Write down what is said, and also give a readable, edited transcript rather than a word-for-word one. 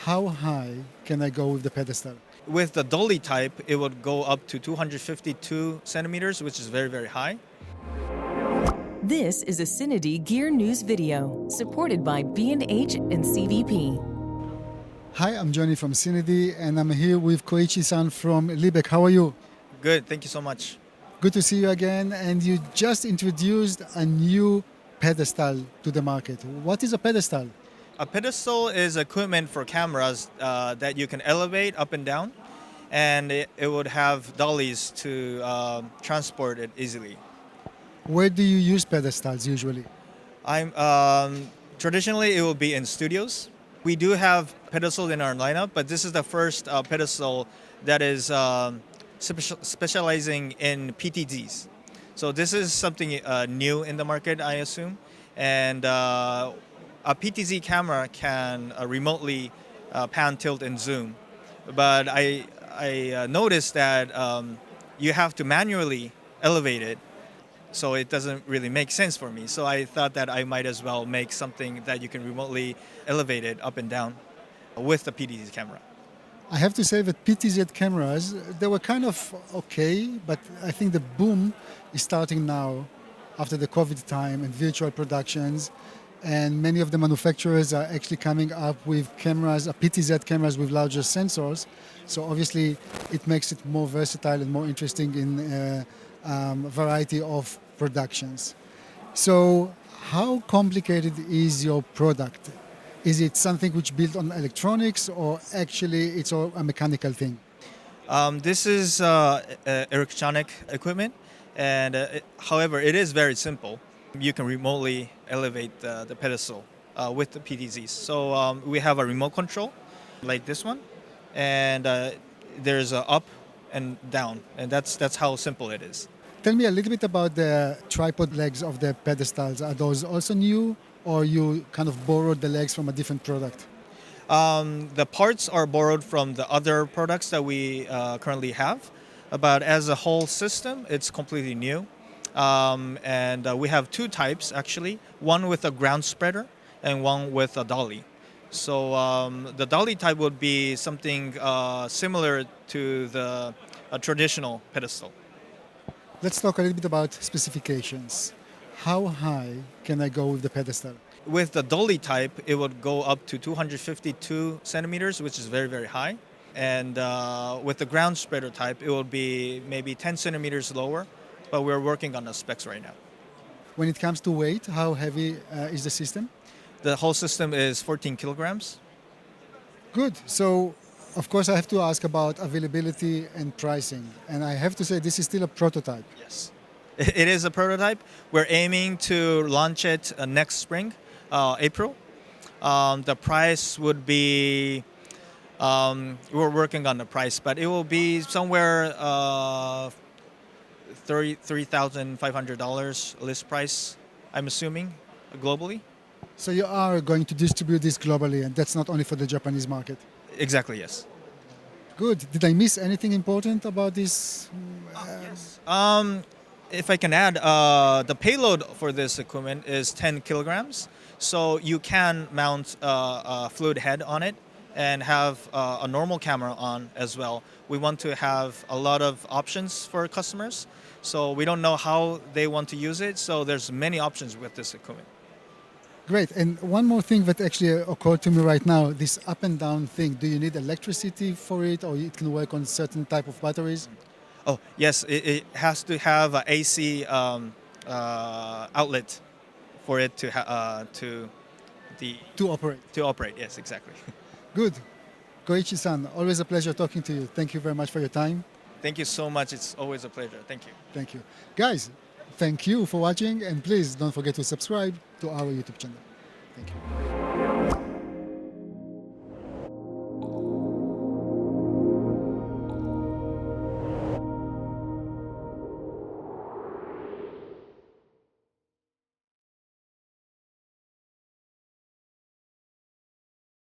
How high can I go with the pedestal? With the dolly type, it would go up to 252 centimeters, which is very, very high. This is a CineD Gear News video supported by B&H and CVP. Hi, I'm Johnny from CineD, and I'm here with Koichi-San from Libec. How are you? Good, thank you so much. Good to see you again. And you just introduced a new pedestal to the market. What is a pedestal? A pedestal is equipment for cameras that you can elevate up and down, and it would have dollies to transport it easily. Where do you use pedestals usually? Traditionally, it will be in studios. We do have pedestals in our lineup, but this is the first pedestal that is specializing in PTZs. So this is something new in the market, I assume. And a PTZ camera can remotely pan, tilt, and zoom. But I noticed that you have to manually elevate it, so it doesn't really make sense for me. So I thought that I might as well make something that you can remotely elevate it up and down with the PTZ camera. I have to say that PTZ cameras, they were kind of okay, but I think the boom is starting now after the COVID time and virtual productions. And many of the manufacturers are actually coming up with cameras, PTZ cameras with larger sensors. So obviously it makes it more versatile and more interesting in variety of productions. So how complicated is your product? Is it something which built on electronics, or actually it's all a mechanical thing? This is electronic equipment, and however, it is very simple. You can remotely elevate the pedestal with the PTZs. So we have a remote control, like this one, and there's a up and down, and that's how simple it is. Tell me a little bit about the tripod legs of the pedestals. Are those also new, or you kind of borrowed the legs from a different product? The parts are borrowed from the other products that we currently have, but as a whole system, it's completely new. And we have two types actually, one with a ground spreader and one with a dolly. So the dolly type would be something similar to the traditional pedestal. Let's talk a little bit about specifications. How high can I go with the pedestal? With the dolly type, it would go up to 252 centimeters, which is very, very high. And with the ground spreader type, it will be maybe 10 centimeters lower, but we're working on the specs right now. When it comes to weight, how heavy is the system? The whole system is 14 kilograms. Good. So, of course, I have to ask about availability and pricing. And I have to say, this is still a prototype. Yes. It is a prototype. We're aiming to launch it next spring, April. The price would be, we're working on the price, but it will be somewhere $33,500 list price, I'm assuming, globally. So you are going to distribute this globally, and that's not only for the Japanese market? Exactly, yes. Good. Did I miss anything important about this? Yes. If I can add, the payload for this equipment is 10 kilograms. So you can mount a fluid head on it and have a normal camera on as well. We want to have a lot of options for customers. So we don't know how they want to use it. So there's many options with this equipment. Great. And one more thing that actually occurred to me right now, this up and down thing. Do you need electricity for it, or it can work on certain type of batteries? Oh, yes, it has to have an AC outlet for it to operate. To operate, yes, exactly. Good. Koichi-san, always a pleasure talking to you. Thank you very much for your time. Thank you so much. It's always a pleasure. Thank you. Thank you. Guys, thank you for watching, and please don't forget to subscribe to our YouTube channel. Thank you.